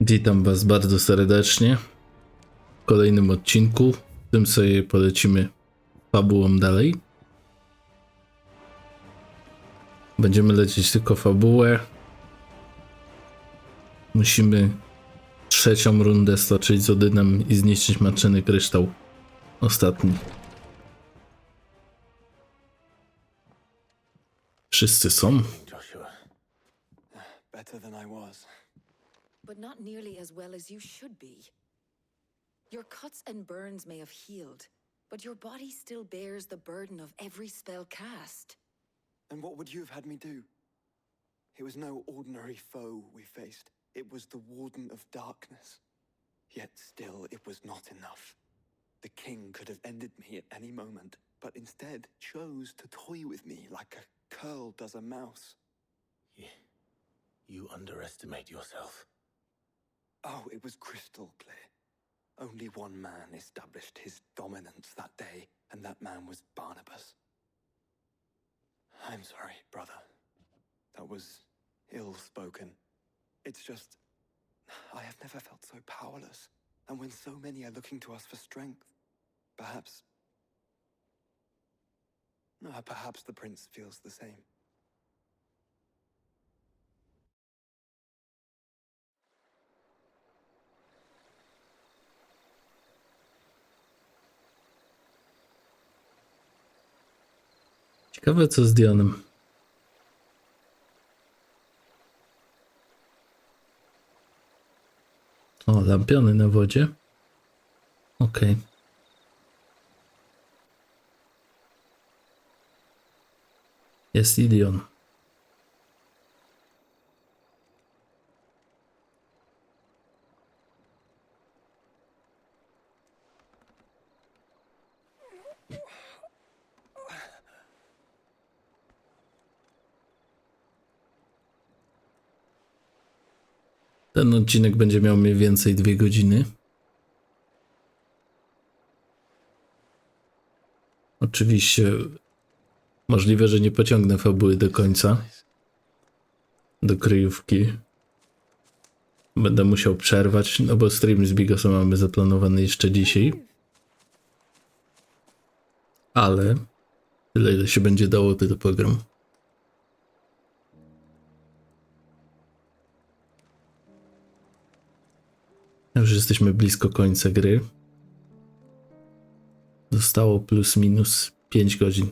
Witam Was bardzo serdecznie w kolejnym odcinku. W tym sobie polecimy fabułą dalej. Będziemy lecieć tylko fabułę. Musimy trzecią rundę stoczyć z Odynem i zniszczyć matczyny kryształ. Ostatni. Wszyscy są. Joshua, better than I was. But not nearly as well as you should be. Your cuts and burns may have healed, but your body still bears the burden of every spell cast. And what would you have had me do? It was no ordinary foe we faced. It was the Warden of Darkness. Yet still it was not enough. The king could have ended me at any moment, but instead chose to toy with me like a curl does a mouse. You underestimate yourself. Oh, it was crystal clear. Only one man established his dominance that day, and that man was Barnabas. I'm sorry, brother. That was ill-spoken. It's just, I have never felt so powerless. And when so many are looking to us for strength, perhaps the prince feels the same. Ciekawe co z Dionem. O, lampiony na wodzie. Okej. Jest i Dion. Ten odcinek będzie miał mniej więcej 2 godziny. Oczywiście możliwe, że nie pociągnę fabuły do końca. Do kryjówki. Będę musiał przerwać, no bo stream z Bigosa mamy zaplanowany jeszcze dzisiaj. Ale tyle ile się będzie dało, tyle program. Już jesteśmy blisko końca gry. Zostało plus minus 5 godzin.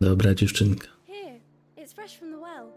Dobra dziewczynka. Here, it's fresh from the well.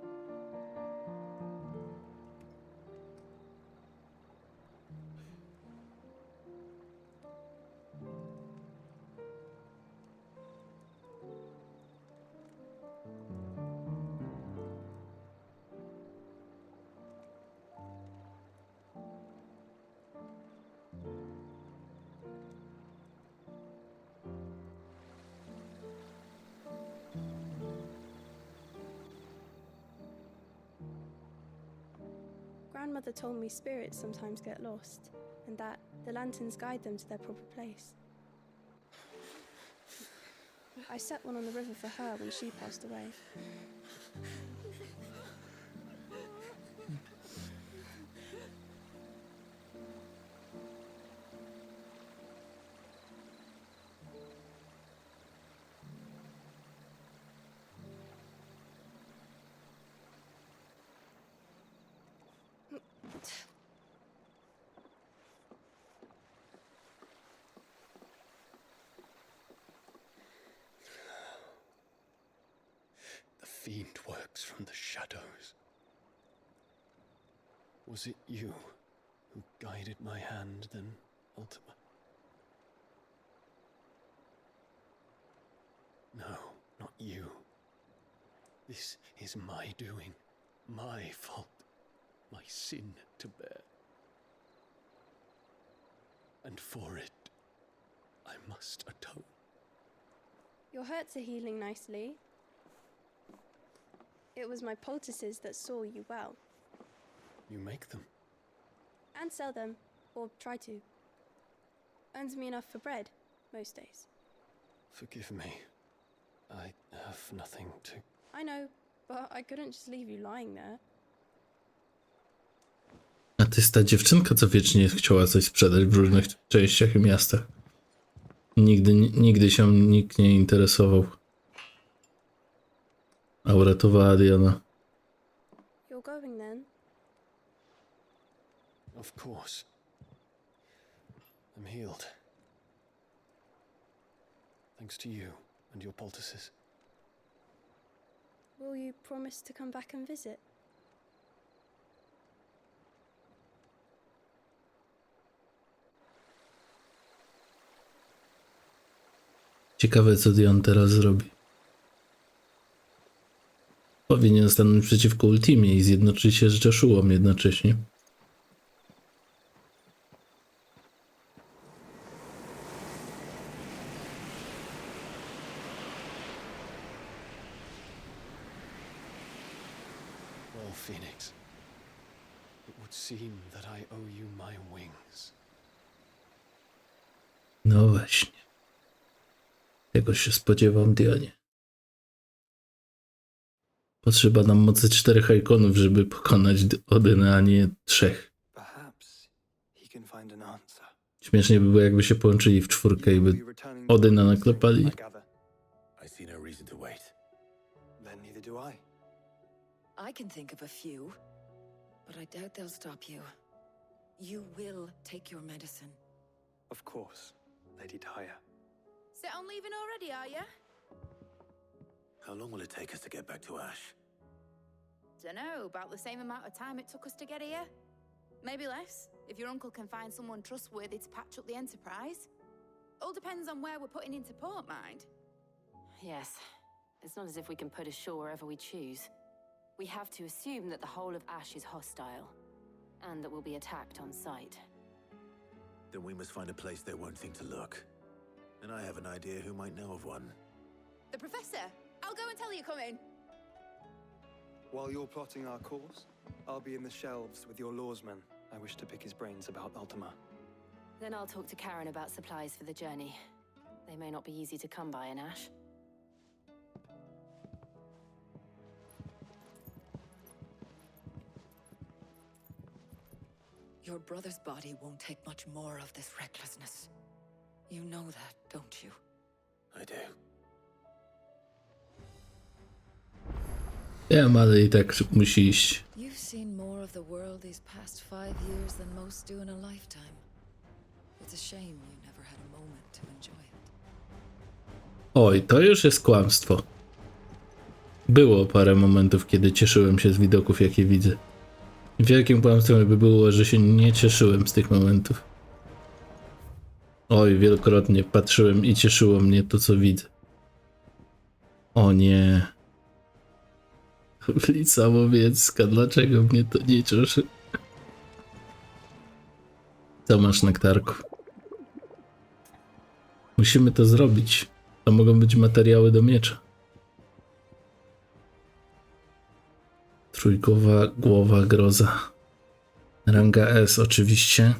Grandmother told me spirits sometimes get lost, and that the lanterns guide them to their proper place. I set one on the river for her when she passed away. The fiend works from the shadows. Was it you who guided my hand then, Ultima? No, not you. This is my doing, my fault, my sin to bear. And for it, I must atone. Your hurts are healing nicely. It was my poultices that saw you well. You make them? And sell them, or try to. Earns me enough for bread, most days. Forgive me. I have nothing to... I know, but I couldn't just leave you lying there. A to jest ta dziewczynka, co wiecznie chciała coś sprzedać w różnych częściach i miastach. Nigdy się nikt nie interesował. A uratowała Diana. You're going then? Of course. I'm healed. Thanks to you and your poultices. Will you promise to come back and visit? Ciekawe, co Dion teraz zrobi. Powinien stanąć przeciwko Ultimie i zjednoczyć się z Joshuą jednocześnie. Well, Phoenix, it would seem that I owe you my wings. No właśnie. Tego się spodziewam, Dionie. Potrzeba nam mocy 4 ikonów, żeby pokonać Odyna, a nie 3. Perhaps he can find an answer. Śmiesznie by było, jakby się połączyli w 4 i by Odyna naklepali. I see no reason to wait. Then neither do I. I can think of a few, but I doubt they'll stop you. You will take your medicine. Of course, Lady Daya. Set on leaving already, are you? How long will it take us to get back to Ash? Dunno, about the same amount of time it took us to get here. Maybe less, if your uncle can find someone trustworthy to patch up the Enterprise. All depends on where we're putting into port, mind. Yes. It's not as if we can put ashore wherever we choose. We have to assume that the whole of Ash is hostile, and that we'll be attacked on sight. Then we must find a place they won't think to look. And I have an idea who might know of one. The Professor! I'll go and tell you come in. While you're plotting our course, I'll be in the shelves with your lawsman. I wish to pick his brains about Ultima. Then I'll talk to Karen about supplies for the journey. They may not be easy to come by in Ash. Your brother's body won't take much more of this recklessness. You know that, don't you? I do. Wiem, ale i tak musi iść. You've seen more of the world these past 5 years than most do in a lifetime. It's a shame you never had a moment to enjoy it. Oj, to już jest kłamstwo. Było parę momentów, kiedy cieszyłem się z widoków, jakie widzę. Wielkim kłamstwem by było, że się nie cieszyłem z tych momentów. Oj, wielokrotnie patrzyłem i cieszyło mnie to, co widzę. O nie. Ulica Łowiecka, dlaczego mnie to nie cieszy? Co masz, nektarku? Musimy to zrobić. To mogą być materiały do miecza. Trójkowa głowa groza. Ranga S oczywiście.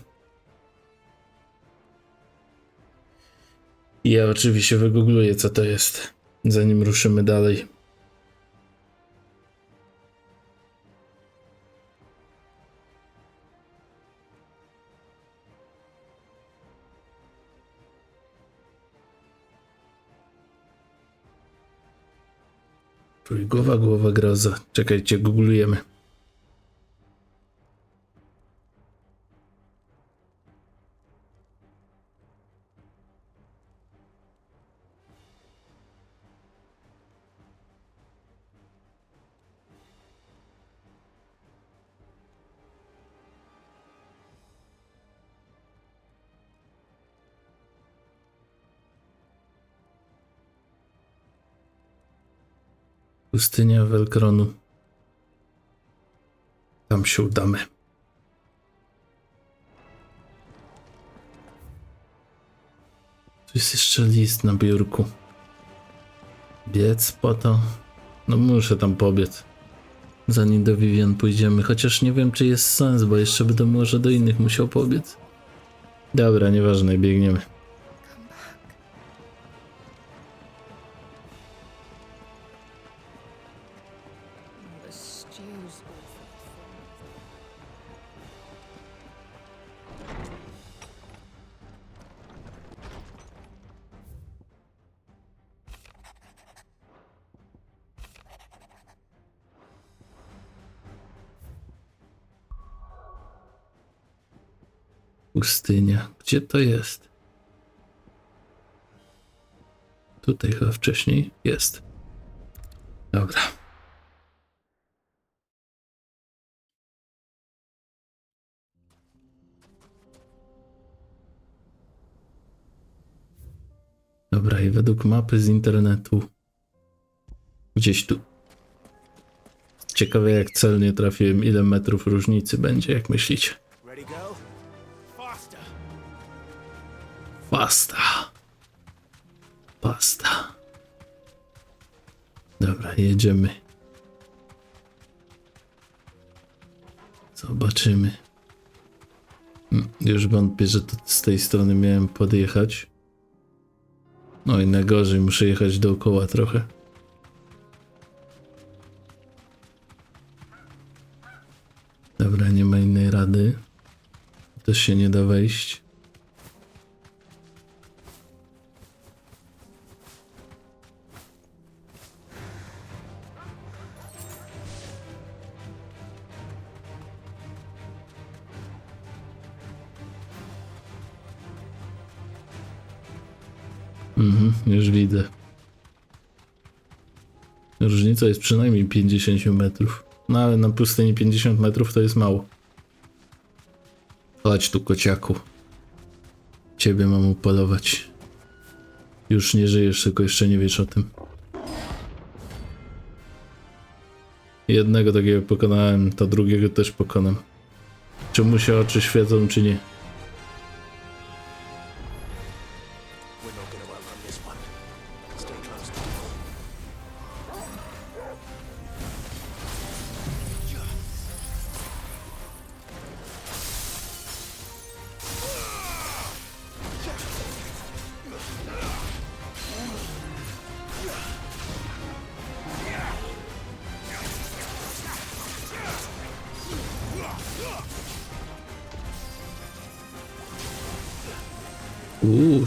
I ja oczywiście wygoogluję, co to jest, zanim ruszymy dalej. Trójgłowa głowa groza. Czekajcie, googlujemy. Pustynia Welkronu. Tam się udamy. Tu jest jeszcze list na biurku. Biec po to? No muszę tam pobiec. Zanim do Vivian pójdziemy. Chociaż nie wiem, czy jest sens, bo jeszcze by to może do innych musiał pobiec. Dobra, nieważne, biegniemy. Pustynia. Gdzie to jest? Tutaj chyba wcześniej jest. Dobra. Dobra, i według mapy z internetu gdzieś tu. Ciekawe, jak celnie trafiłem, ile metrów różnicy będzie, jak myślicie? Ready, go? Faster! Pasta. Dobra, jedziemy. Zobaczymy. Już wątpię, że to z tej strony miałem podjechać. No i najgorzej, muszę jechać dookoła trochę. Dobra, nie ma innej rady. Też się nie da wejść. Już widzę. Różnica jest przynajmniej 50 metrów. No ale na pustyni 50 metrów to jest mało. Chodź tu, kociaku. Ciebie mam upolować. Już nie żyjesz, tylko jeszcze nie wiesz o tym. Jednego takiego pokonałem, to drugiego też pokonam. Czy mu się oczy świecą, czy nie? We're not gonna outrun this one. Stay close.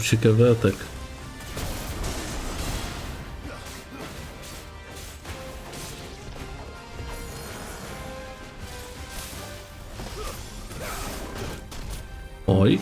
Ciekawy atak. Oj.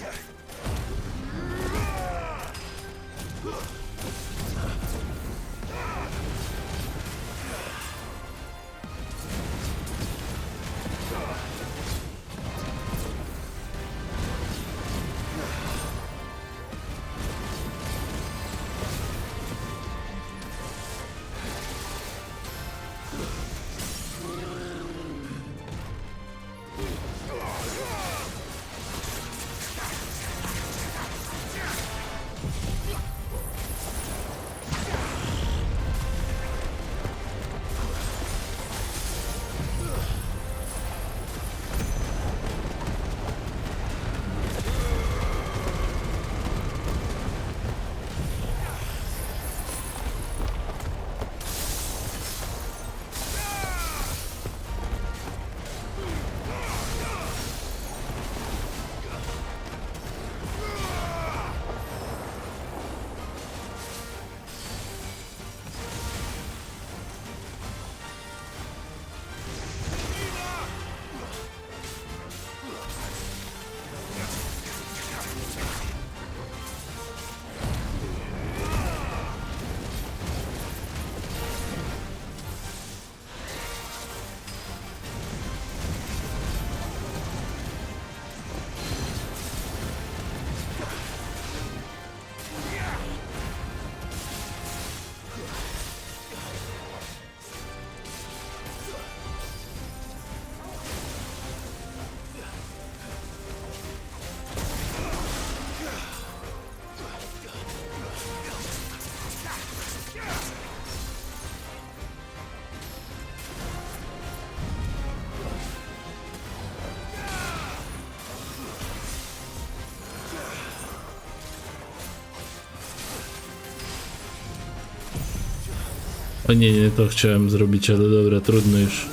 O nie, to chciałem zrobić, ale dobra, trudno już.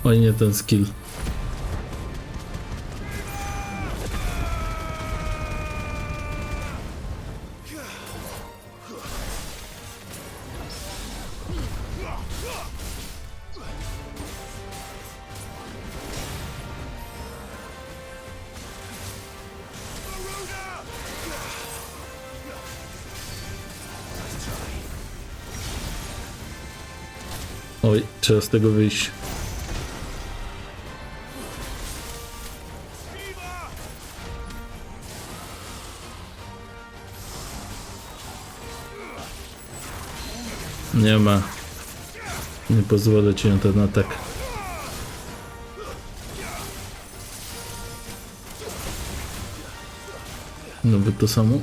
Oj, nie ten skill. Oj, trzeba z tego wyjść. Nie ma. Nie pozwolę ci na ten atak. No by to samo.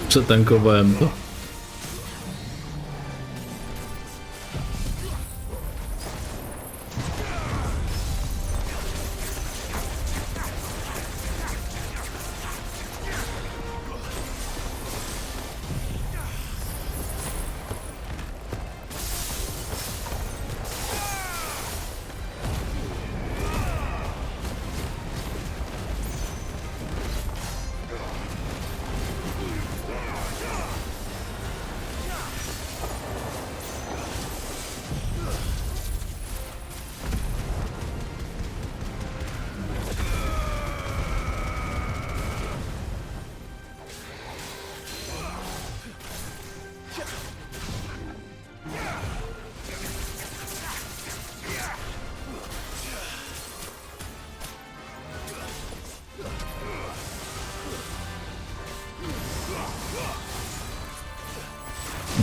Przetankowałem to.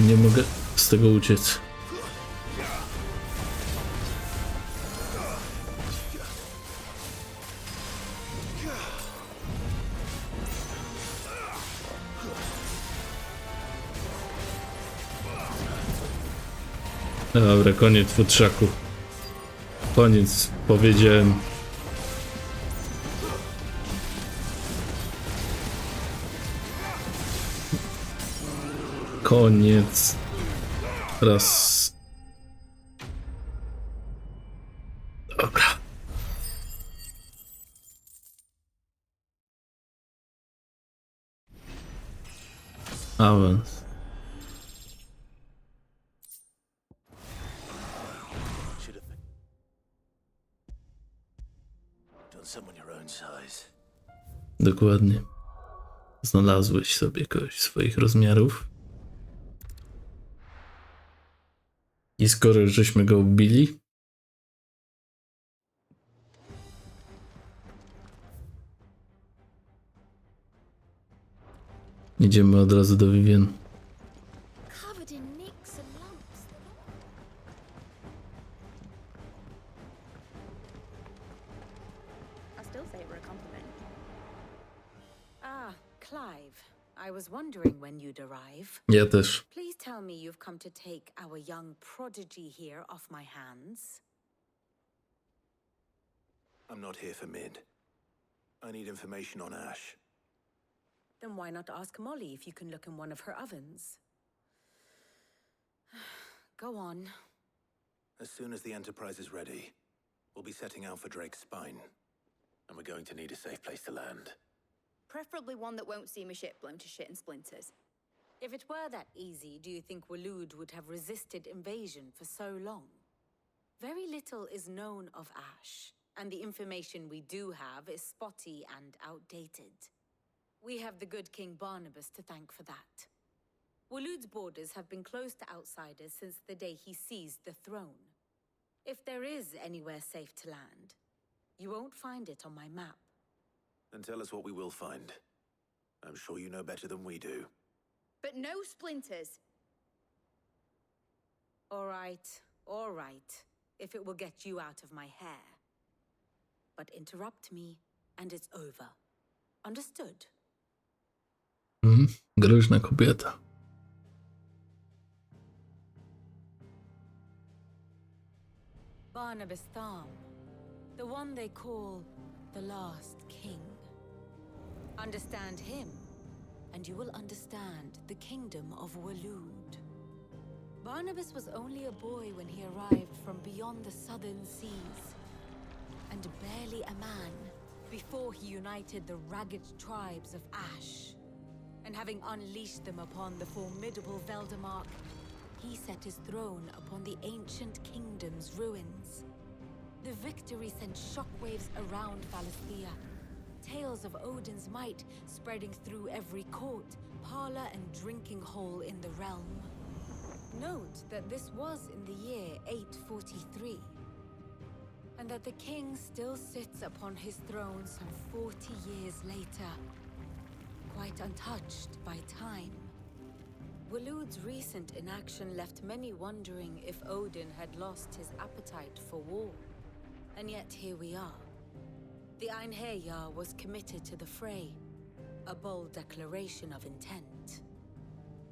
Nie mogę z tego uciec. Dobra, koniec futrzaku. Koniec, powiedziałem. Koniec. Raz. Dobra. Awans. Dokładnie. Znalazłeś sobie kogoś swoich rozmiarów. I skoro już żeśmy go ubili, idziemy od razu do Vivien. Covered in nicks and lumps. I still say it were a compliment. Ah, Clive. I was wondering when you'd arrive. Ja też. Please tell me you've come to take our young prodigy here off my hands. I'm not here for mid. I need information on Ash. Then why not ask Molly if you can look in one of her ovens? Go on. As soon as the Enterprise is ready, we'll be setting out for Drake's spine. And we're going to need a safe place to land. Preferably one that won't see my ship blown to shit and splinters. If it were that easy, do you think Waloed would have resisted invasion for so long? Very little is known of Ash, and the information we do have is spotty and outdated. We have the good King Barnabas to thank for that. Waloed's borders have been closed to outsiders since the day he seized the throne. If there is anywhere safe to land, you won't find it on my map. Then tell us what we will find. I'm sure you know better than we do. But no splinters. All right, if it will get you out of my hair. But interrupt me, and it's over. Understood? Groźna kobieta. Barnabas Thom, the one they call the last king. Understand him, and you will understand the kingdom of Waloed. Barnabas was only a boy when he arrived from beyond the southern seas, and barely a man before he united the ragged tribes of Ash. And having unleashed them upon the formidable Veldemark, he set his throne upon the ancient kingdom's ruins. The victory sent shockwaves around Valisthea, tales of Odin's might spreading through every court, parlor, and drinking hole in the realm. Note that this was in the year 843, and that the king still sits upon his throne some 40 years later, quite untouched by time. Waloed's recent inaction left many wondering if Odin had lost his appetite for war. And yet here we are. The Einherjar was committed to the fray, a bold declaration of intent.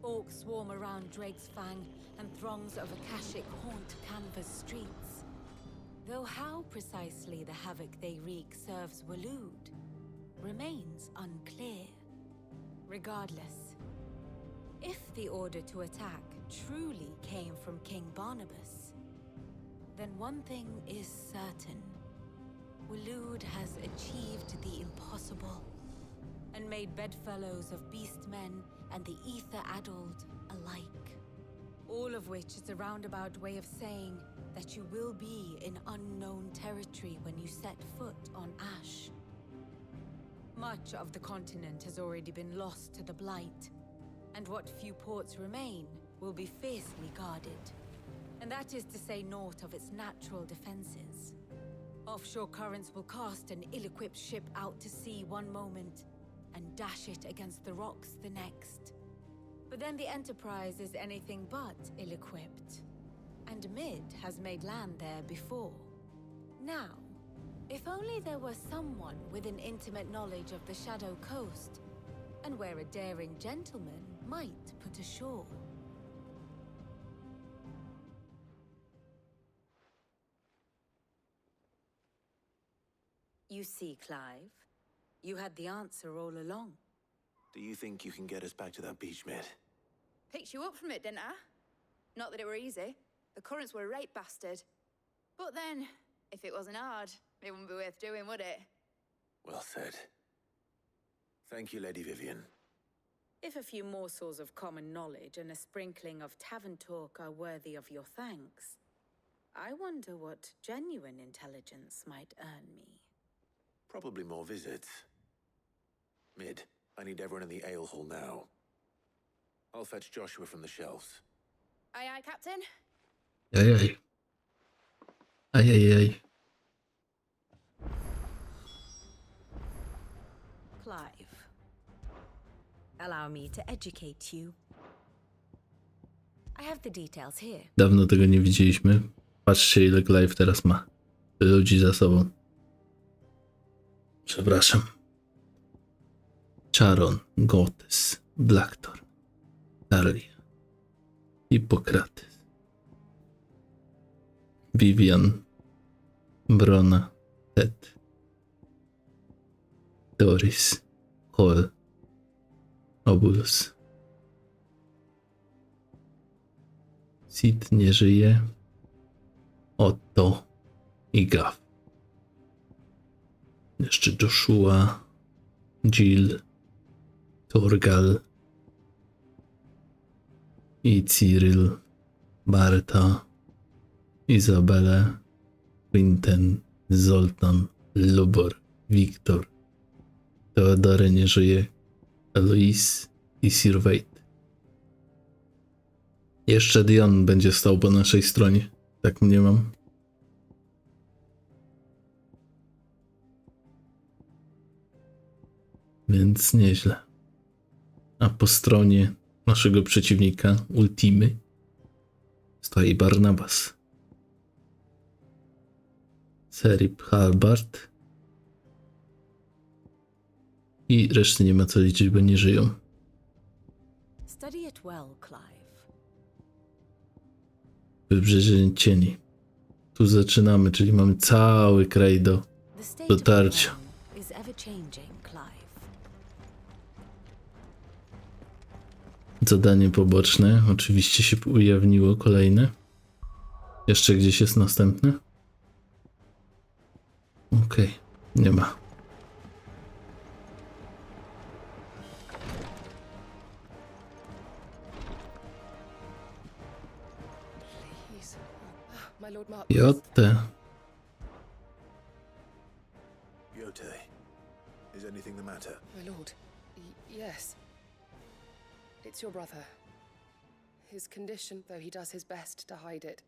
Orcs swarm around Drake's Fang, and throngs of Akashic haunt Canva's streets. Though how precisely the havoc they wreak serves Waloed remains unclear. Regardless, if the order to attack truly came from King Barnabas, then one thing is certain. Waloed has achieved the impossible, and made bedfellows of beastmen and the ether-addled alike. All of which is a roundabout way of saying that you will be in unknown territory when you set foot on Ash. Much of the continent has already been lost to the Blight, and what few ports remain will be fiercely guarded. And that is to say naught of its natural defenses. Offshore currents will cast an ill-equipped ship out to sea one moment, and dash it against the rocks the next. But then the Enterprise is anything but ill-equipped, and Mid has made land there before. Now, if only there were someone with an intimate knowledge of the Shadow Coast, and where a daring gentleman might put ashore. You see, Clive, you had the answer all along. Do you think you can get us back to that beach, Mid? Picked you up from it, didn't I? Not that it were easy. The currents were a right bastard. But then, if it wasn't hard, it wouldn't be worth doing, would it? Well said. Thank you, Lady Vivian. If a few morsels of common knowledge and a sprinkling of tavern talk are worthy of your thanks, I wonder what genuine intelligence might earn me. Probably more visits. Mid, I need everyone in the ale hall now. I'll fetch Joshua from the shelves. Aye, aye, Captain. Aj, aj. Aj, aj, aj. Clive, allow me to educate you. I have the details here. Dawno tego nie widzieliśmy. Patrzcie, ile Clive teraz ma ludzi za sobą. Przepraszam. Charon, Gotes, Blackthorn, Talia, Hippokrates, Vivian, Brona, Ted, Doris, Hall, Obulus. Sid nie żyje. Otto i Gav. Jeszcze Joshua, Jill, Torgal i Cyril, Barta, Izabela, Quinten, Zoltan, Lubor, Wiktor, Teodory nie żyje, Eloise i Sir Wade. Jeszcze Dion będzie stał po naszej stronie. Tak mniemam. Więc nieźle. A po stronie naszego przeciwnika, Ultimy, stoi Barnabas. Serip Halbart. I reszty nie ma co liczyć, bo nie żyją. Study it well, Clive. Wybrzeże cieni. Tu zaczynamy, czyli mamy cały kraj do The state dotarcia. of the realm is ever changing, Clive. Zadanie poboczne. Oczywiście się ujawniło kolejne. Jeszcze gdzieś jest następne? Okej, nie ma. Please. My Lord Mark. Jotę. Yote, is anything the matter? My lord. Yes. It's your brother. His condition, though he does his best to hide it.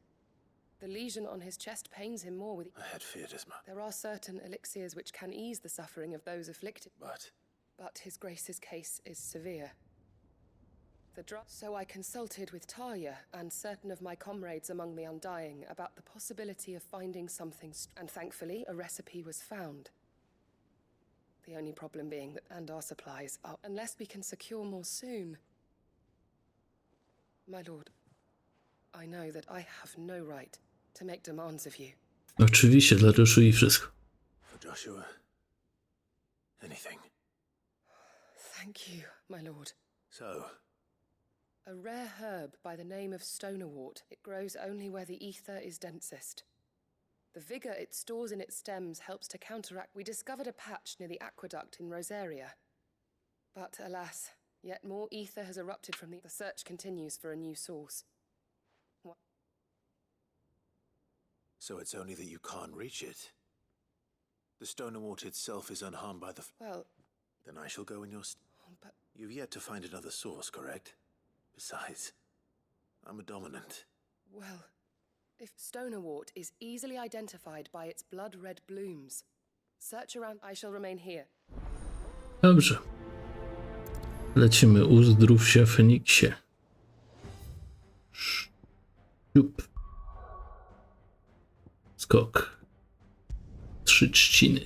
The lesion on his chest pains him more with... I had feared as much. There are certain elixirs which can ease the suffering of those afflicted. But his grace's case is severe. So I consulted with Talia and certain of my comrades among the Undying about the possibility of finding something, and thankfully a recipe was found. The only problem being that and our supplies are, unless we can secure more soon. My lord, I know that I have no right to make demands of you. Oczywiście, dla Joshua i wszystko. For Joshua, anything. Thank you, my lord. So, A rare herb by the name of stonerwort. It grows only where the ether is densest. The vigor it stores in its stems helps to counteract. We discovered a patch near the aqueduct in Rosaria. But alas, yet more ether has erupted from the search continues for a new source. so it's only that you can't reach it. The stonerwort itself is unharmed by the... Well, Then I shall go in your... but You've yet to find another source, correct? Besides, I'm a dominant. well, if stonerwort is easily identified by its blood-red blooms, search around. I shall remain here. Dobrze. Lecimy. Uzdrów się, Feniksie. Siup. Skok. 3 trzciny.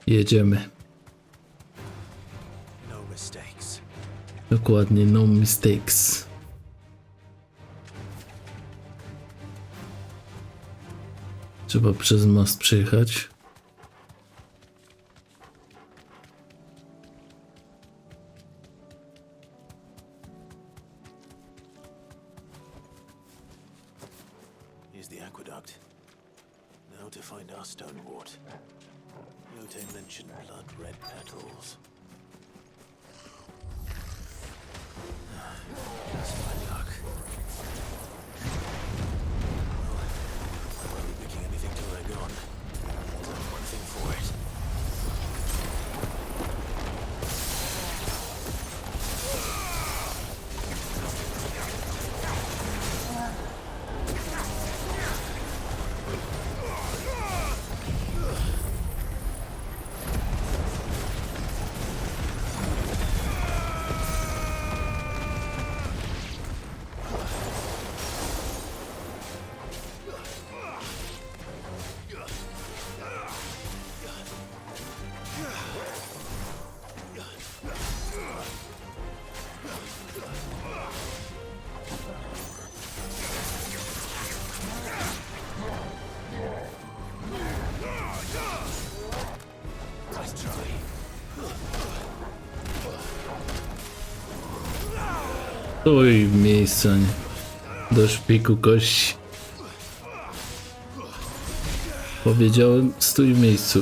Jedziemy. No mistakes. Dokładnie, no mistakes. Trzeba przez most przejechać. Here's the aqueduct. Now to find our stonewort. Yote mentioned blood-red petals. That's my luck. I won't be picking anything till they're gone. There's only one thing for it. Stój w miejscu, nie? Do szpiku kości. Powiedziałem, stój w miejscu.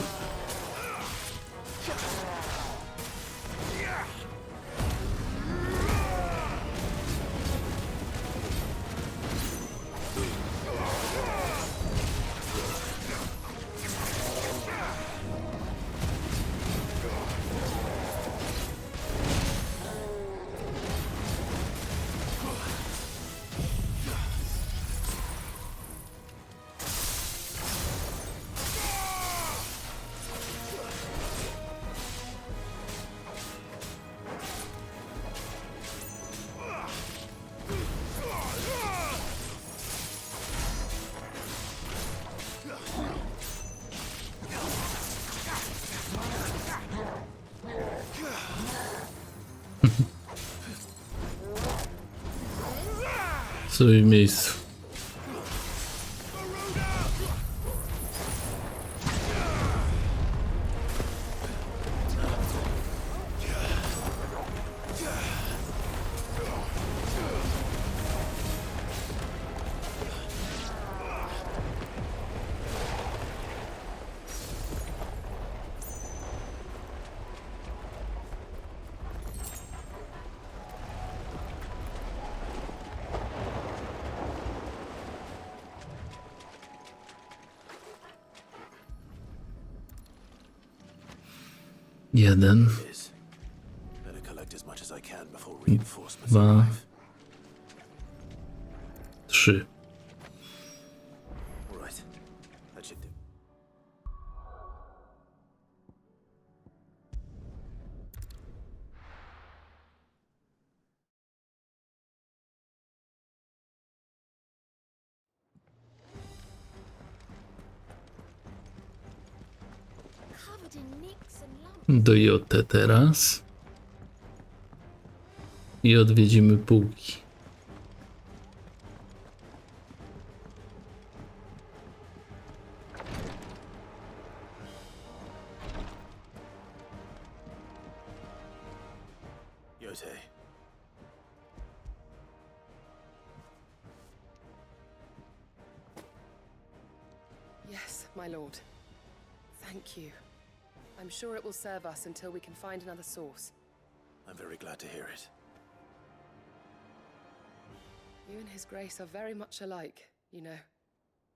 w swoim miejscu. Jeden, Better collect as much as I can before reinforcements dwa, arrive. 3. All right, that should do. Covered in nicks and lumps. Do J teraz. I odwiedzimy półki. Yote. Yes, my lord. Thank you. I'm sure it will serve us until we can find another source. I'm very glad to hear it. You and His Grace are very much alike, you know.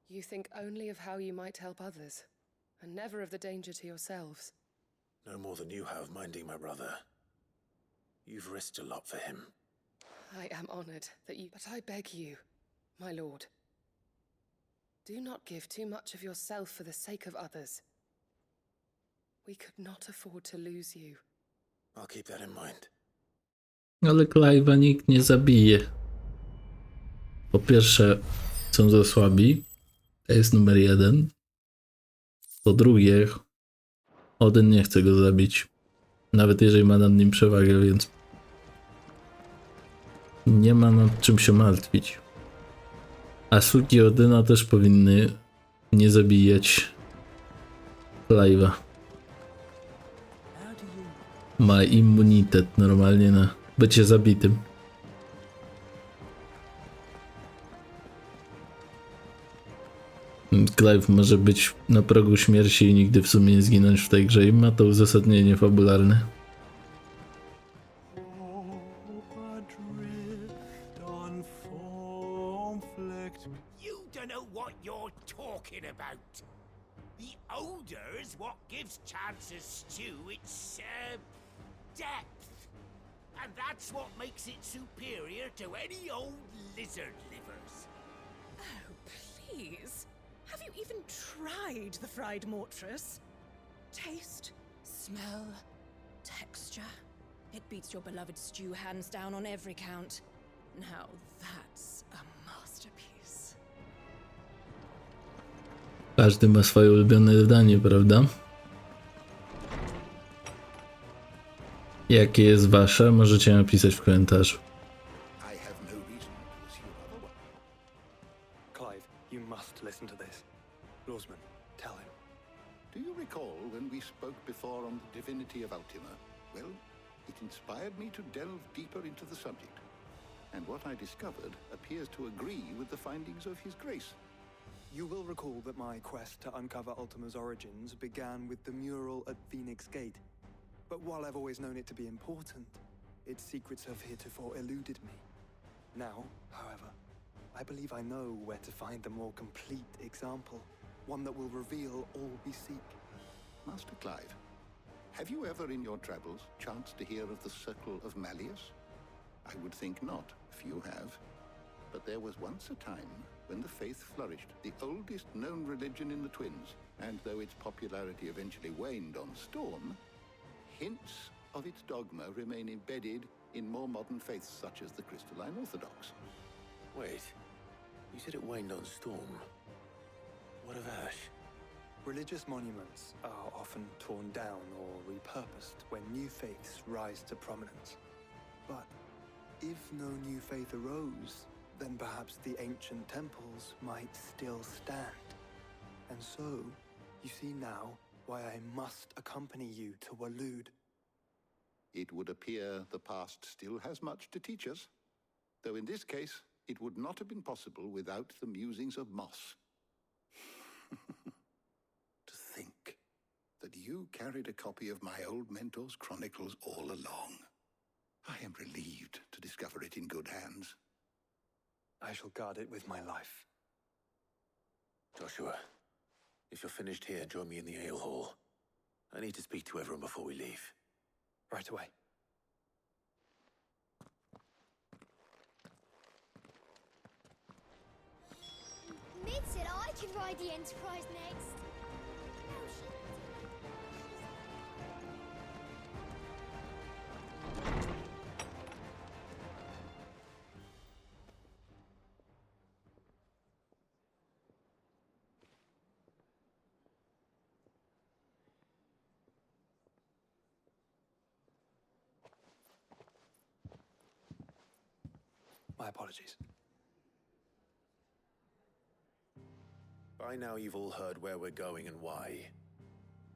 You think only of how you might help others, and never of the danger to yourselves. No more than you have minding my brother. You've risked a lot for him. I am honored that you... But I beg you, my lord, do not give too much of yourself for the sake of others. We could not afford to lose you. I'll keep that in mind. Ale Clive'a nikt nie zabije. Po pierwsze, są za słabi. To jest numer 1. Po drugie, Odyn nie chce go zabić. Nawet jeżeli ma nad nim przewagę, więc nie ma nad czym się martwić. A sługi Odyna też powinny nie zabijać Clive'a. Ma immunitet normalnie na bycie zabitym. Clive może być na progu śmierci i nigdy w sumie nie zginąć w tej grze i ma to uzasadnienie fabularne. You don't know what you're talking about. The odor's what gives Chance's stew its depth. And that's what makes it superior to any old lizard livers. Oh, please. Have you even tried the fried mortress? Taste, smell, texture. It beats your beloved stew hands down on every count. Now that's a masterpiece. Każdy ma swoje ulubione danie, prawda? Jakie jest wasze? Możecie napisać w komentarzu. I have no reason to assume otherwise. Clive, you must listen to this. Lawsman, tell him. Do you recall when we spoke before on the divinity of Ultima? Well, it inspired me to delve deeper into the subject. And what I discovered appears to agree with the findings of His Grace. You will recall that my quest to uncover Ultima's origins began with the mural at Phoenix Gate. But while I've always known it to be important, its secrets have heretofore eluded me. Now, however, I believe I know where to find the more complete example, one that will reveal all we seek. Master Clive, have you ever in your travels chanced to hear of the Circle of Malleus? I would think not, few have. But there was once a time when the faith flourished, the oldest known religion in the Twins, and though its popularity eventually waned on storm, hints of its dogma remain embedded in more modern faiths such as the Crystalline Orthodox. Wait, you said it waned on storm. What of Ash? Religious monuments are often torn down or repurposed when new faiths rise to prominence. But if no new faith arose, then perhaps the ancient temples might still stand. And so, you see now why I must accompany you to Waloed. It would appear the past still has much to teach us, though in this case, it would not have been possible without the musings of Moss. To think that you carried a copy of my old mentor's chronicles all along. I am relieved to discover it in good hands. I shall guard it with my life. Joshua, if you're finished here, join me in the ale hall. I need to speak to everyone before we leave. Right away. Mid said I could ride the Enterprise next. My apologies. By now you've all heard where we're going and why,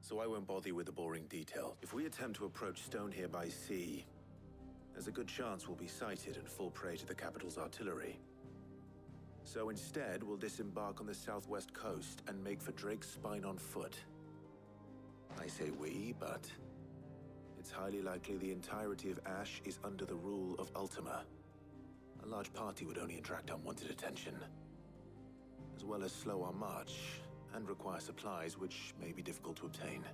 so I won't bother you with the boring detail. If we attempt to approach Stone here by sea, there's a good chance we'll be sighted and fall prey to the capital's artillery. So instead, we'll disembark on the southwest coast and make for Drake's Spine on foot. I say we, but it's highly likely the entirety of Ash is under the rule of Ultima. A large party would only attract unwanted attention, as well as slow our march and require supplies which may be difficult to obtain.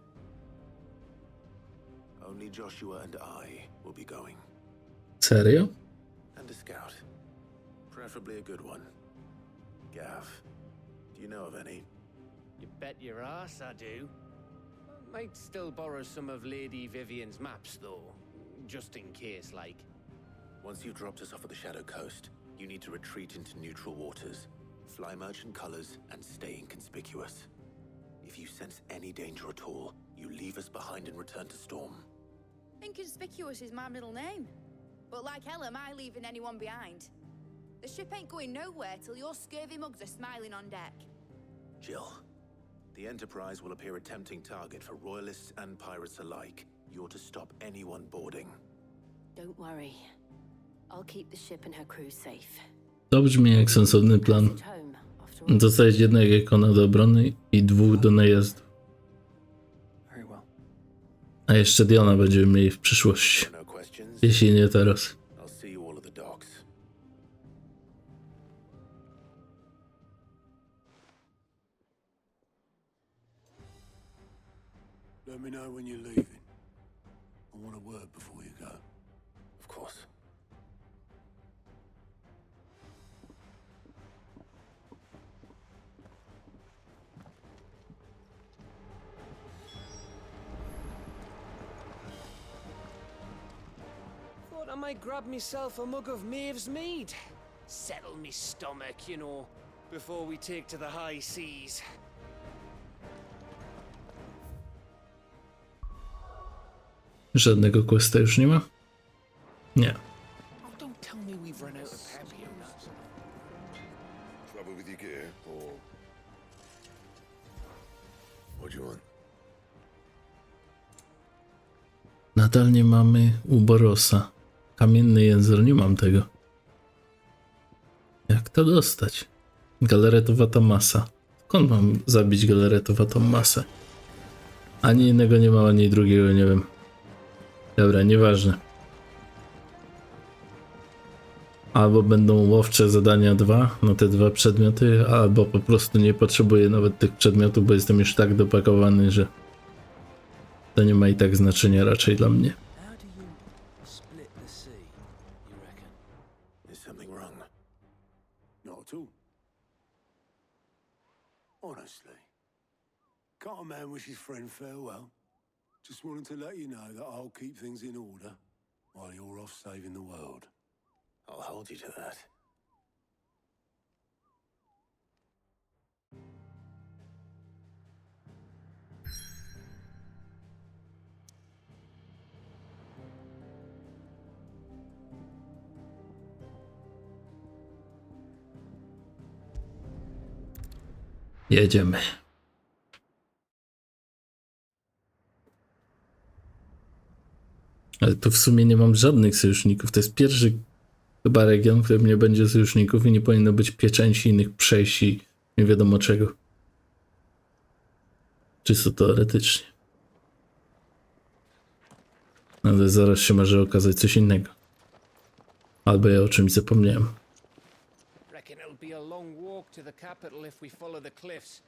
Only Joshua and I will be going. Serio? And a scout. Preferably a good one. Gav, do you know of any? You bet your ass I do. Might still borrow some of Lady Vivian's maps, though. Just in case, like. Once you've dropped us off at the Shadow Coast, you need to retreat into neutral waters, fly merchant colors, and stay inconspicuous. If you sense any danger at all, you leave us behind and return to Storm. Inconspicuous is my middle name. But like hell am I leaving anyone behind. The ship ain't going nowhere till your scurvy mugs are smiling on deck. Jill, the Enterprise will appear a tempting target for royalists and pirates alike. You're to stop anyone boarding. Don't worry. I'll keep the ship and her crew safe. To brzmi jak sensowny plan. Zostać jednego ikona do obrony i 2 do najazdu. A jeszcze Diona będziemy mieli w przyszłości. Jeśli nie teraz. Let me know when you're leaving. I want a word before you go. Of course. Thought I might grab myself a mug of Maeve's mead. Settle me stomach, you know, before we take to the high seas. Żadnego questa już nie ma? Nie. Oh, don't tell me we've run out of Popiół nuts. Trouble with your gear, or what do you want? Nadal nie mamy Uborosa. Kamienny język, nie mam tego. Jak to dostać? Galaretowata masa. Skąd mam zabić galaretowatą masę? Ani jednego nie ma, ani drugiego nie wiem. Dobra, nieważne. Albo będą łowcze zadania 2 na te 2 przedmioty, albo po prostu nie potrzebuję nawet tych przedmiotów, bo jestem już tak dopakowany, że to nie ma i tak znaczenia raczej dla mnie. Honestly, can't a man wish his friend farewell? Just wanted to let you know that I'll keep things in order while you're off saving the world. I'll hold you to that. Jedziemy. Ale tu w sumie nie mam żadnych sojuszników. To jest pierwszy chyba region, w którym nie będzie sojuszników i nie powinno być pieczęci innych przejść i nie wiadomo czego. Czysto teoretycznie. Ale zaraz się może okazać coś innego. Albo ja o czymś zapomniałem. Reckon it'll be a long walk to the capital if we follow the cliffs.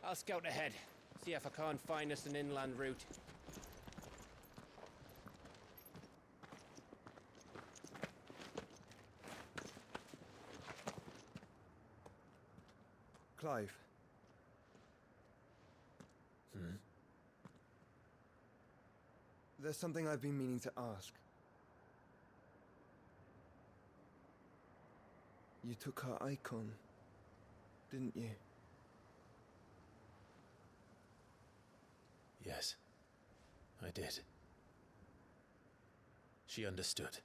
I'll scout ahead, see if I can't find us an inland route. Clive. There's something I've been meaning to ask. You took her icon, didn't you? Yes, I did. She understood.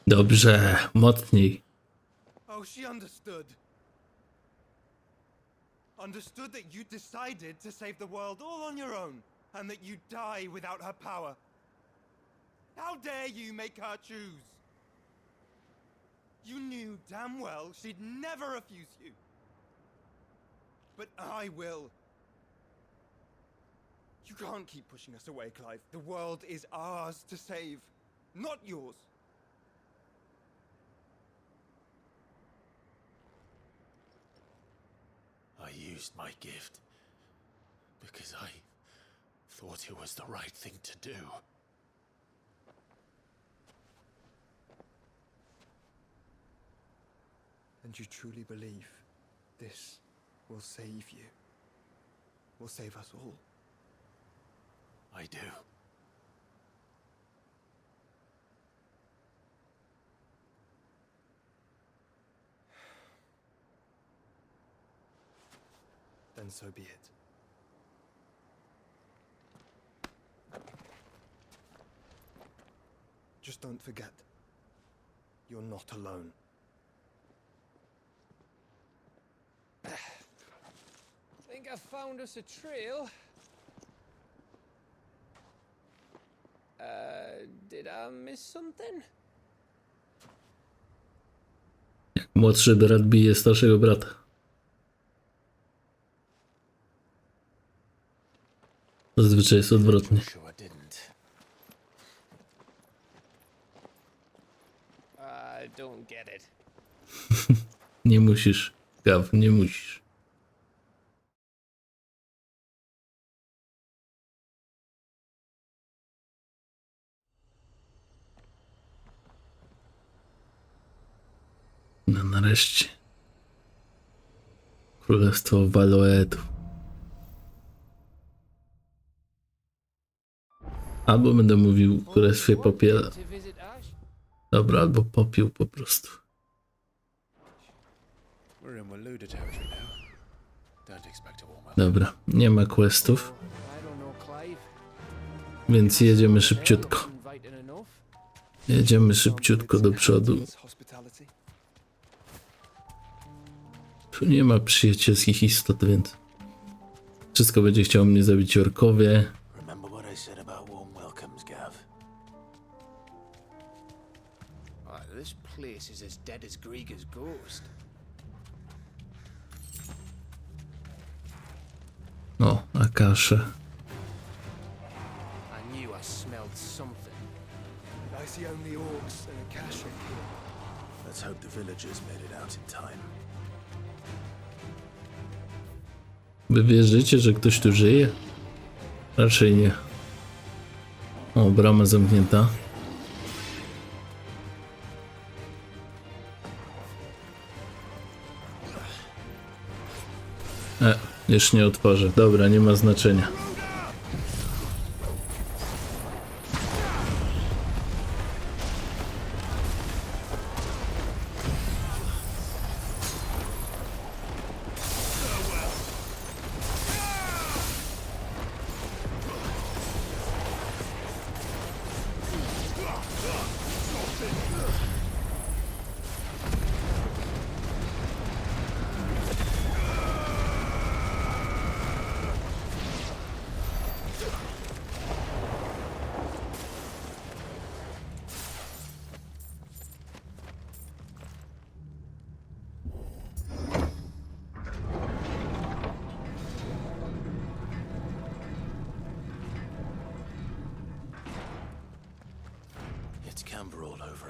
Dobrze, mocniej. Oh, she understood. Understood that you decided to save the world all on your own, and that you'd die without her power. How dare you make her choose? You knew damn well she'd never refuse you. But I will. You can't keep pushing us away, Clive. The world is ours to save, not yours. I used my gift because I thought it was the right thing to do. And you truly believe this will save you? Will save us all? I do. Then so be it. Just don't forget, you're not alone. Think I found us a trail. Did I miss something? Młodszy brat bije starszego brata. Zazwyczaj jest odwrotnie. I don't get it. Nie musisz, Gav, nie musisz. No nareszcie. Królestwo Valoetu. Albo będę mówił w Królestwie Popiela. Dobra, albo Popiół po prostu. Dobra, nie ma questów. Więc jedziemy szybciutko. Jedziemy szybciutko do przodu. Tu nie ma przyjacielskich istot, więc wszystko będzie chciało mnie zabić orkowie. Remember what I said about warm welcomes, Gav? This place is as dead as Grieger's ghost. O, Akasze. I knew I smelled something. I see only orcs and Akasha here. Let's hope the villagers made it out in time. Wy wierzycie, że ktoś tu żyje? Raczej nie. O, brama zamknięta. Już nie otworzę. Dobra, nie ma znaczenia.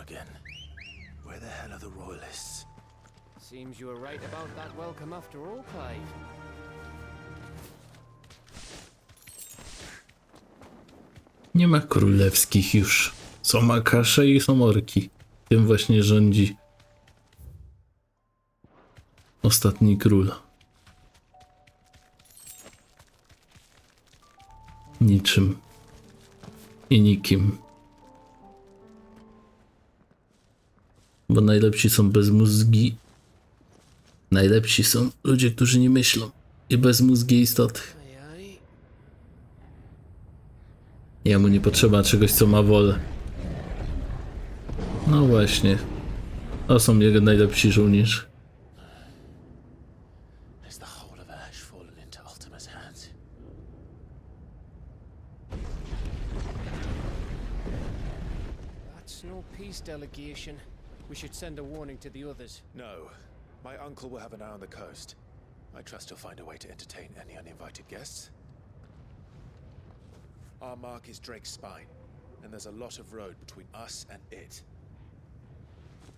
again. Where the hell are the royalists? Seems you were right about that welcome after all, Clive. Nie ma królewskich już. Są makasze i są orki. Tym właśnie rządzi ostatni król. Niczym i nikim. Bo najlepsi są bezmózgi. Najlepsi są ludzie, którzy nie myślą. I bezmózgie istoty. Jemu nie potrzeba czegoś, co ma wolę. No właśnie. To są jego najlepsi żołnierze. Is the whole of Ash fallen into Ultima's hands? That's no peace delegation. We should send a warning to the others. No. My uncle will have an eye on the coast. I trust he'll find a way to entertain any uninvited guests. Our mark is Drake's spine, and there's a lot of road between us and it.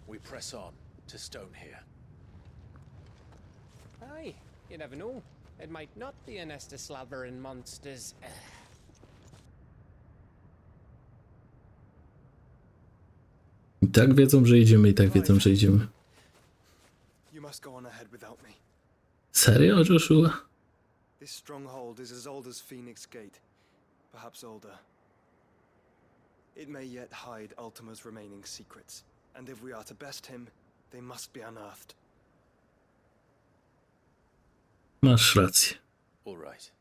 We press on to Stone here. Aye, you never know. It might not be a nest of slathering monsters. I tak wiedzą, że idziemy, i tak wiedzą, że idziemy. You must go on ahead without me. Serio, Joshua? This stronghold is as old as Phoenix Gate, perhaps older. It may yet hide Ultima's remaining secrets, and if we are to best him, they must be unearthed. Masz rację. All right.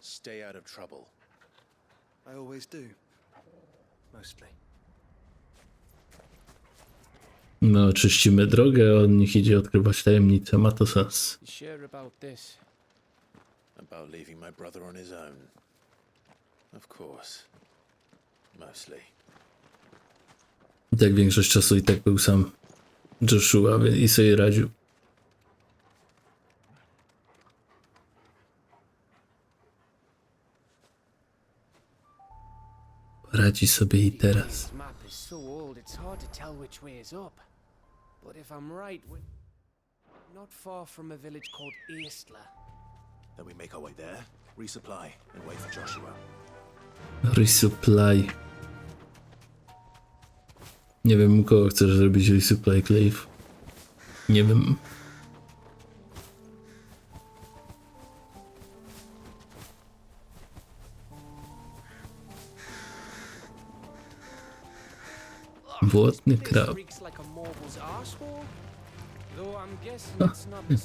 Stay out of trouble. I always do. Mostly. My oczyścimy drogę, a on niech idzie odkrywać tajemnicę. Ma to sens. You sure about this? About leaving my brother on his own. Of course. Mostly. I tak większość czasu i tak był sam Joshua i sobie radził. Radzi sobie i teraz. This map is so old it's hard to tell which way is up. But if I'm right, we're not far from a village called Istla. Then we make our way there, resupply, and wait for Joshua. Resupply. Nie wiem, u kogo chcesz zrobić resupply, Clive. Nie wiem. Błotny krab.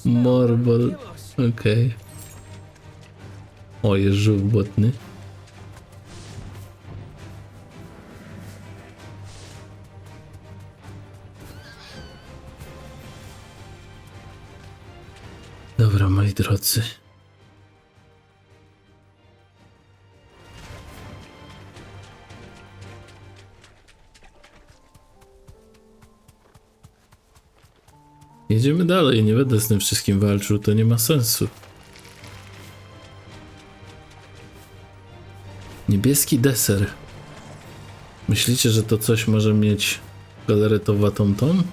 Morbol. Okej. O, jest żółw błotny. Dobra, moi drodzy. Jedziemy dalej, nie będę z tym wszystkim walczył, to nie ma sensu. Niebieski deser. Myślicie, że to coś może mieć galaretowatą tą?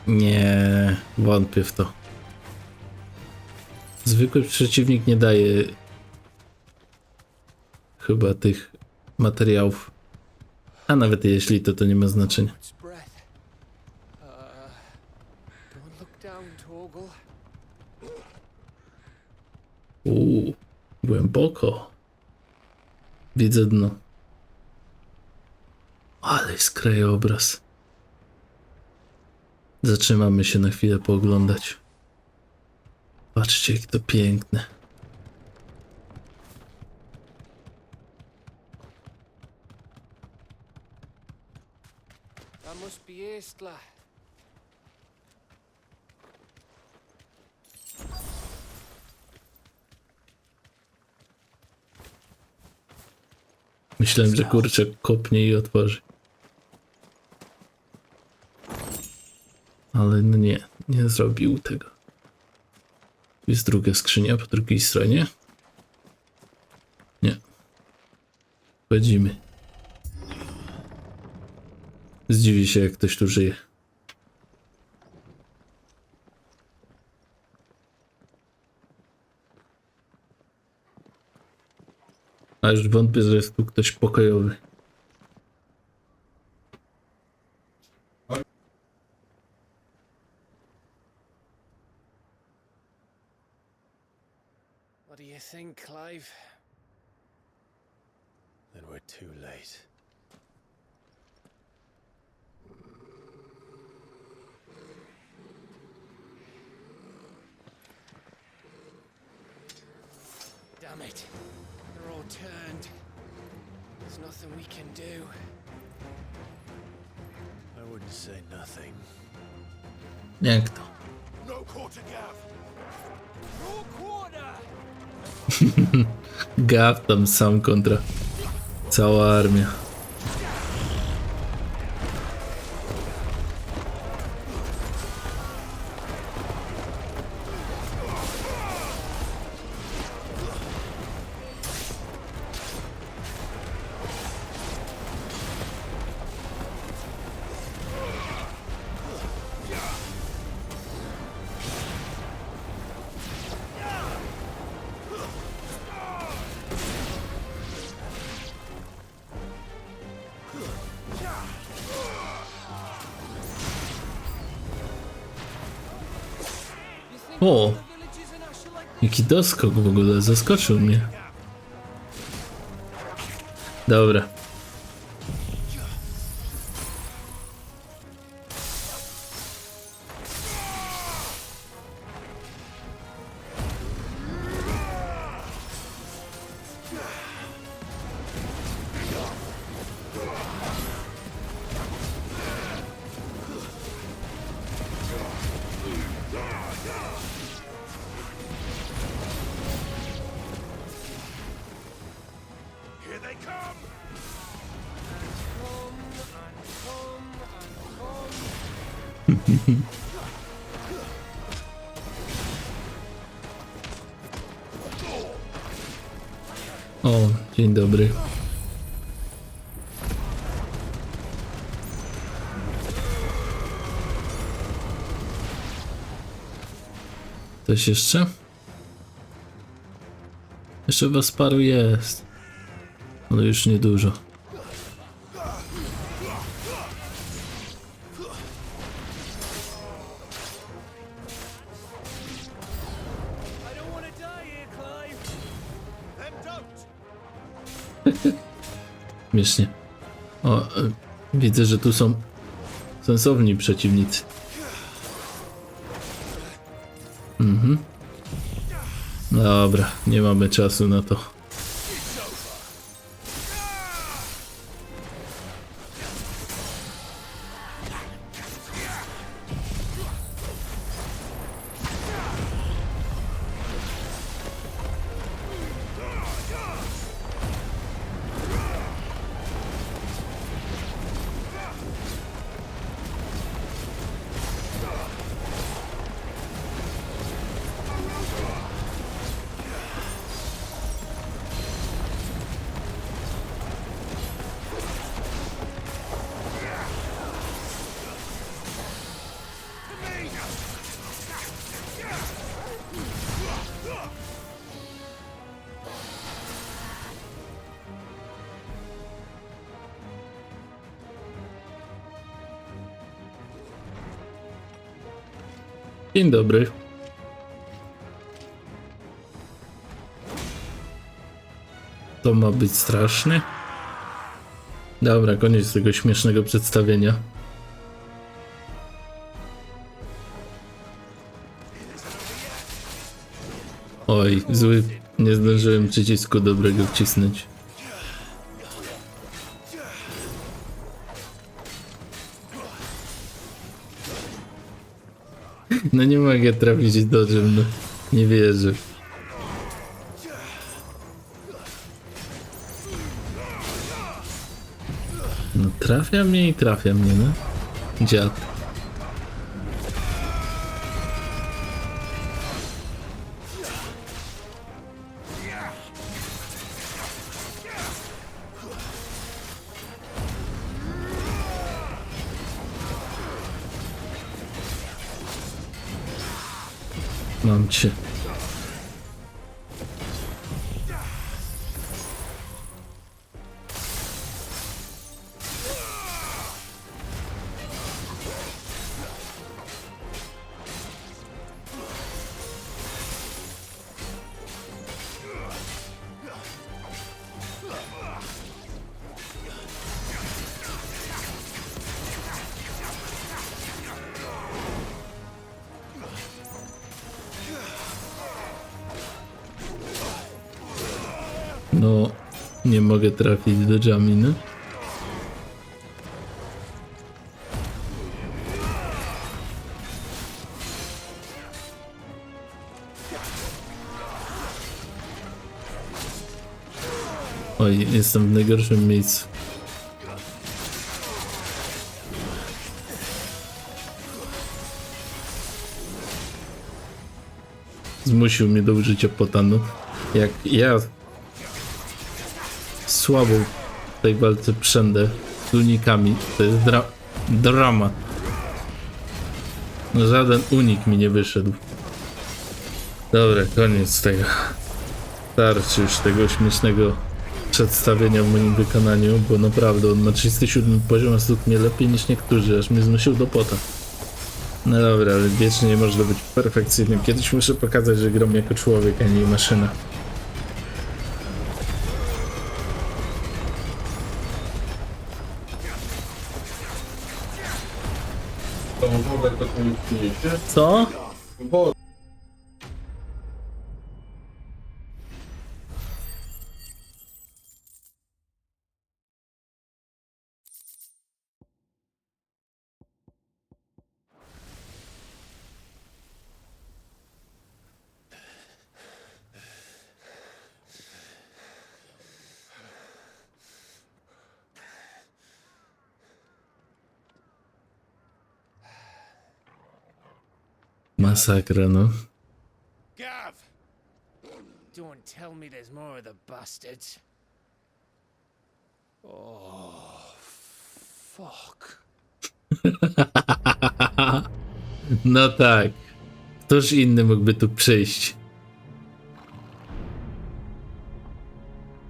Nie, wątpię w to. Zwykły przeciwnik nie daje chyba tych materiałów. A nawet jeśli to nie ma znaczenia. Głęboko. Widzę dno. Ale jest krajobraz. Zatrzymamy się na chwilę pooglądać. Patrzcie, jak to piękne. That must be Istla. Myślałem, że kurczak kopnie i otworzy. Ale no nie zrobił tego. Jest druga skrzynia po drugiej stronie. Nie. Wchodzimy. Zdziwi się, jak ktoś tu żyje. A już wątpię, że jest tu ktoś pokojowy. What do you think, Clive? Then we're too late. Damn it. They're all turned. There's nothing we can do. I wouldn't say nothing. Jak to? No quarter, Gav. No quarter. Gav tam sam kontra cała armia. O! Jaki doskok w ogóle, zaskoczył mnie. Dobra. Here they come. O, dzień dobry. Coś jeszcze? Jeszcze was paru jest. Ale już niedużo. Śmiesznie. O, widzę, że tu są sensowni przeciwnicy. Dobra, nie mamy czasu na to. Dzień dobry. To ma być straszne? Dobra, koniec tego śmiesznego przedstawienia. Oj, zły. Nie zdążyłem przycisku dobrego wcisnąć. No nie mogę trafić dodżem, no. Nie wierzę. No trafia mnie i trafia mnie, no. Dziad. Mam cię. No, nie mogę trafić do dżaminy. Oj, jestem w najgorszym miejscu. Zmusił mnie do użycia potanu. Jak ja słabo w tej walce przędę z unikami. To jest dramat. No żaden unik mi nie wyszedł. Dobra, koniec tego. Starczy już tego śmiesznego przedstawienia w moim wykonaniu, bo naprawdę on ma 37 poziom, a stukł mnie lepiej niż niektórzy, aż mnie zmusił do pota. No dobra, ale wiecznie nie można być perfekcyjnym. Kiedyś muszę pokazać, że gram jako człowiek, a nie maszyna. Co? Masakra, no. Gav! Don't tell me there's more of the bastards. Oh, fuck. No tak. Ktoż inny mógłby tu przyjść?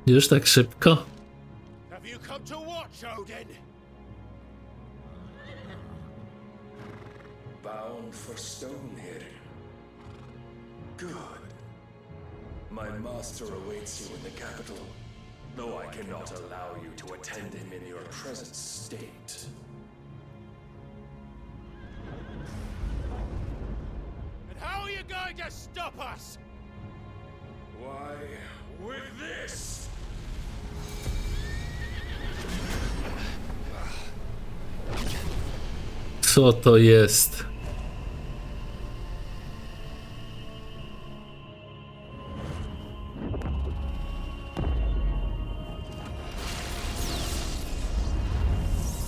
Już tak szybko? Have you come to watch, Odin? Bound for stone here. Good. My master awaits you in the capital, though I cannot allow you to attend him in your present state. And how are you going to stop us? Why, with this! Co to jest?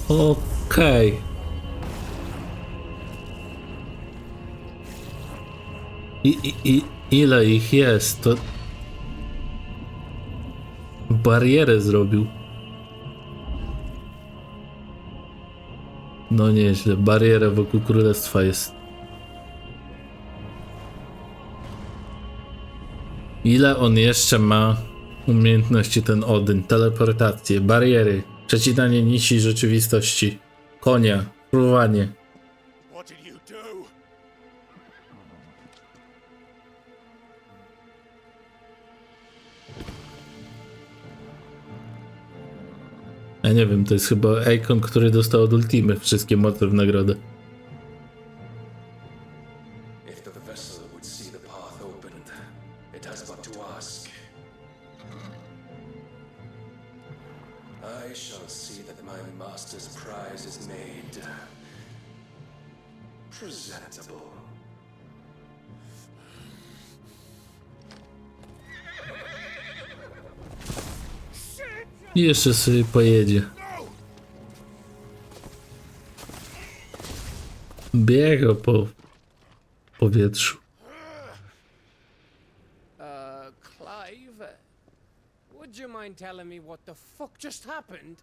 Okej. Ile ich jest? To barierę zrobił. No nieźle, bariera wokół królestwa jest. Ile on jeszcze ma umiejętności, ten Odyn? Teleportację, bariery, przecinanie nisi rzeczywistości, konia, fruwanie. What did you do? Ja nie wiem, to jest chyba Eikon, który dostał od Ultimy wszystkie moce w nagrodę. If the vessel would see the path opened, it has but to ask. I shall see that my master's prize is made presentable. I jeszcze sobie pojedzie. Biega po powietrzu. Clive, would you mind telling me what the fuck just happened?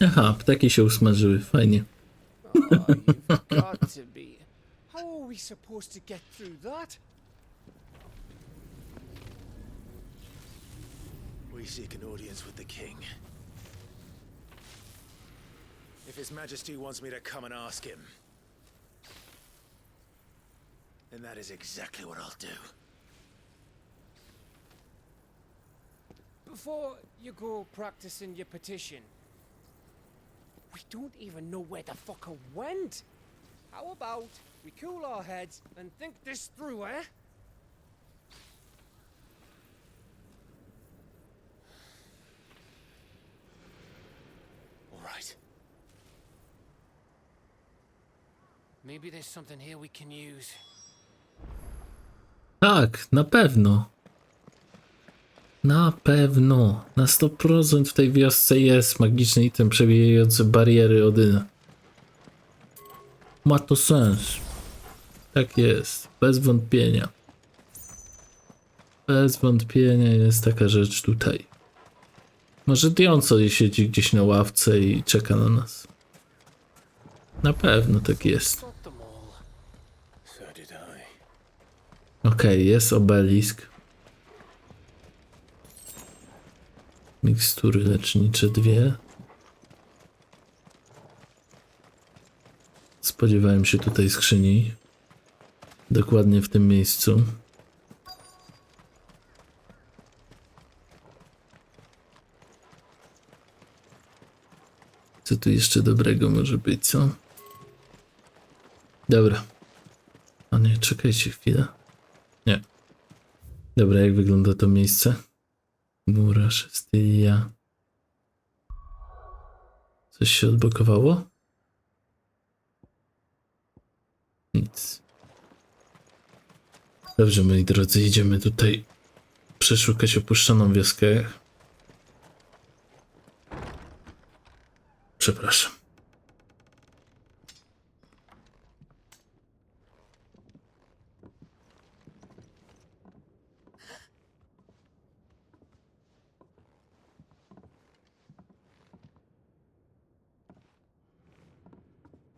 Aha, ptaki się usmażyły, fajnie. Got to be. How are we supposed to get through that? We seek an audience with the king. If His Majesty wants me to come and ask him, then that is exactly what I'll do. Before you go practicing your petition, we don't even know where the fucker went. How about we cool our heads and think this through, eh? All right. Maybe there's something here we can use. Tak, na pewno. Na pewno. Na 100% w tej wiosce jest magiczny item przebijający bariery Odyna. Ma to sens. Tak jest. Bez wątpienia. Bez wątpienia jest taka rzecz tutaj. Może Dion sobie siedzi gdzieś na ławce i czeka na nas. Na pewno tak jest. Okej, jest obelisk. Mikstury lecznicze 2. Spodziewałem się tutaj skrzyni. Dokładnie w tym miejscu. Co tu jeszcze dobrego może być, co? Dobra. A nie, czekajcie chwilę. Nie. Dobra, jak wygląda to miejsce? Mura, Stylia. Coś się odblokowało? Nic. Dobrze, moi drodzy, idziemy tutaj przeszukać opuszczoną wioskę. Przepraszam.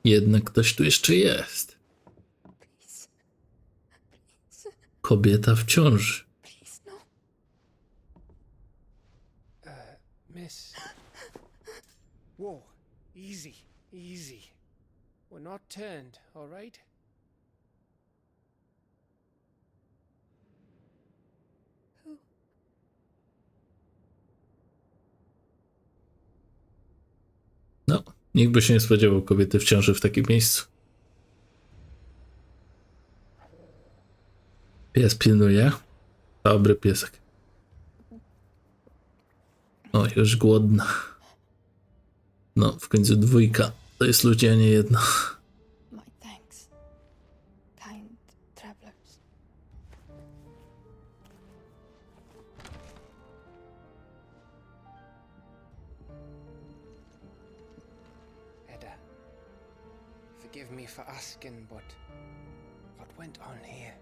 Jednak ktoś tu jeszcze jest. Kobieta w ciąży. Miss. Whoa, easy, easy. We're not turned, all right? No, nikt by się nie spodziewał kobiety w ciąży w takim miejscu. Pies pilnuje. Dobry piesek. O, już głodna. No, w końcu 2. To jest ludzie, a nie jedna. My thanks, kind travelers. Edda, forgive me for asking, but what went on here?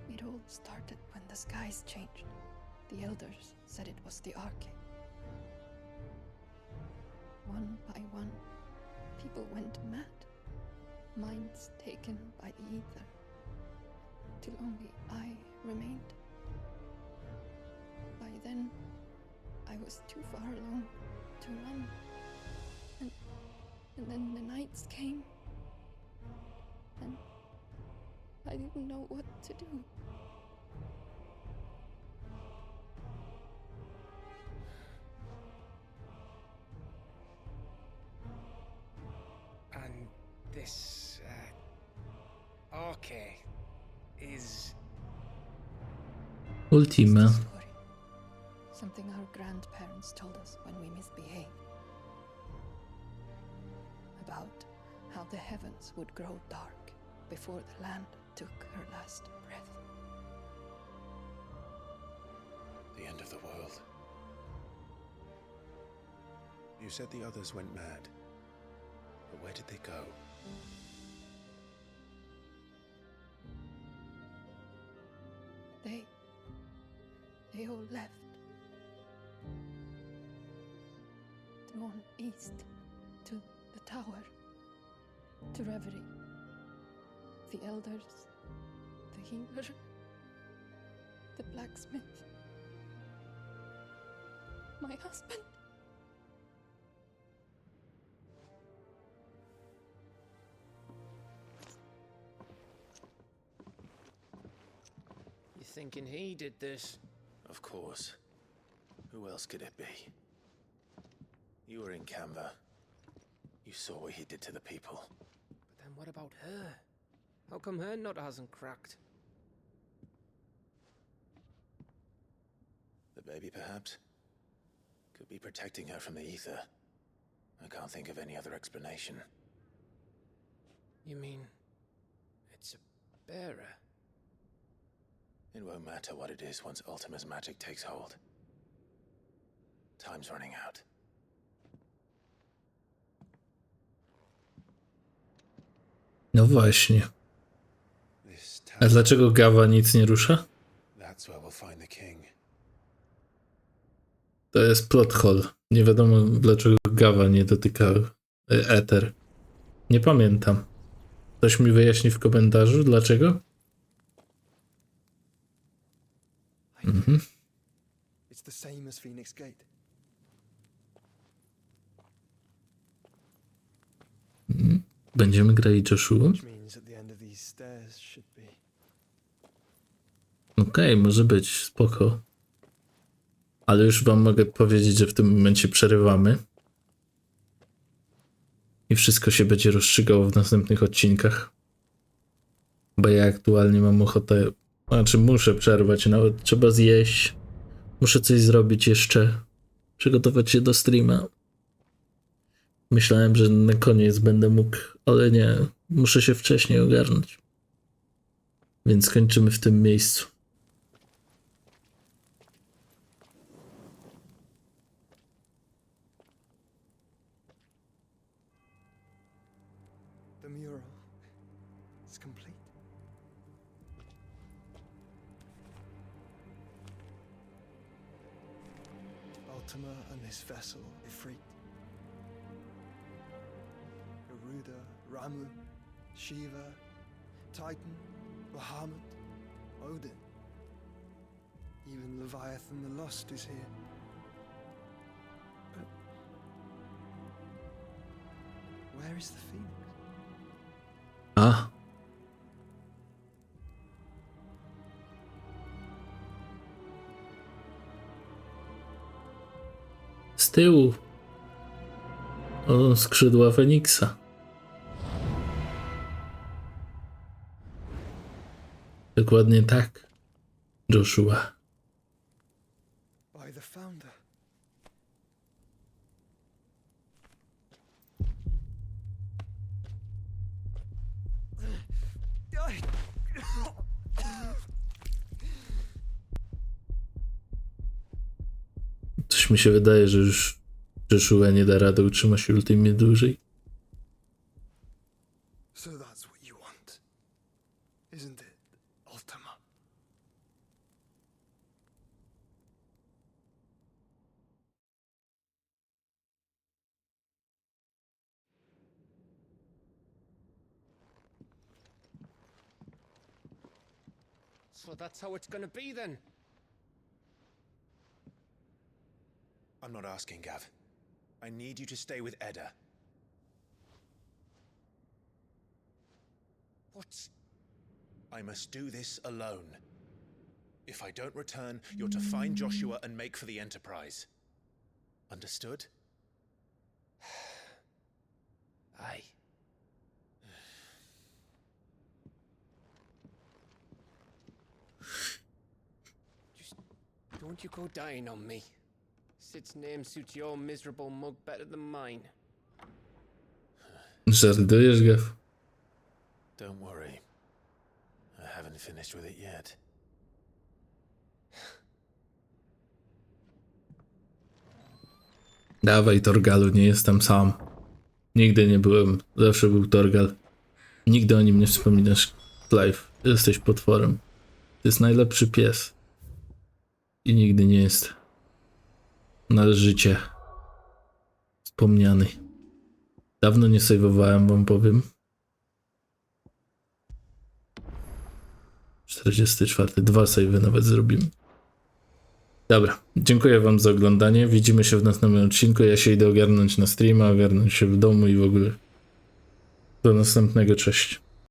It all started when the skies changed. The elders said it was the Arche. One by one, people went mad, minds taken by the ether, till only I remained. By then, I was too far along to run. And then the nights came, and I didn't know what to do. And this, Arche is... Ultima. Something our grandparents told us when we misbehaved. About how the heavens would grow dark before the land took her last breath. The end of the world. You said the others went mad. But where did they go? they all left. Gone east to the tower, to reverie. The elders, the healer, the blacksmith, my husband. You thinking he did this? Of course. Who else could it be? You were in Canva. You saw what he did to the people. But then what about her? How come her nut hasn't cracked? The baby, perhaps? Could be protecting her from the ether. I can't think of any other explanation. You mean it's a bearer? It won't matter what it is once Ultima's magic takes hold. Time's running out. No właśnie. A dlaczego Gawa nic nie rusza? That's where we'll find the king. To jest plot hole. Nie wiadomo dlaczego Gawa nie dotyka Ether. Nie pamiętam. Ktoś mi wyjaśni w komentarzu dlaczego? Mhm. It's the same as Phoenix Gate. Będziemy grali Joshua? Okej, może być, spoko. Ale już wam mogę powiedzieć, że w tym momencie przerywamy. I wszystko się będzie rozstrzygało w następnych odcinkach. Bo ja aktualnie mam ochotę... Znaczy muszę przerwać, nawet trzeba zjeść. Muszę coś zrobić jeszcze. Przygotować się do streama. Myślałem, że na koniec będę mógł, ale nie. Muszę się wcześniej ogarnąć. Więc kończymy w tym miejscu. The mural is complete. Ultima and this vessel Ifrit. Garuda, Ramu, Shiva, Titan, Bahamut, Odin. Even Leviathan the Lost is here. But where is the Phoenix? A. Z tyłu. O, skrzydła Feniksa. Dokładnie tak, Joshua. By the founder. Coś mi się wydaje, że już Joshua nie da rady utrzymać Ultimie dłużej. So that's what you want, isn't it, Ultima? So that's how it's gonna be then? I'm not asking, Gav. I need you to stay with Edda. What? I must do this alone. If I don't return, you're to find Joshua and make for the Enterprise. Understood? Aye. Just don't you go dying on me. Sid's name suits your miserable mug better than mine. Żartujesz, Gav? Don't worry. I haven't finished with it yet. Dawaj, Torgalu, nie jestem sam. Nigdy nie byłem, zawsze był Torgal. Nigdy o nim nie wspominasz, Clive. Jesteś potworem. To jest najlepszy pies. i nigdy nie jest należycie wspomniany. Dawno nie sejwowałem, wam powiem. 44. 2 sejwy nawet zrobimy. Dobra, dziękuję wam za oglądanie. Widzimy się w następnym odcinku. Ja się idę ogarnąć na streama, ogarnąć się w domu i w ogóle. Do następnego, cześć.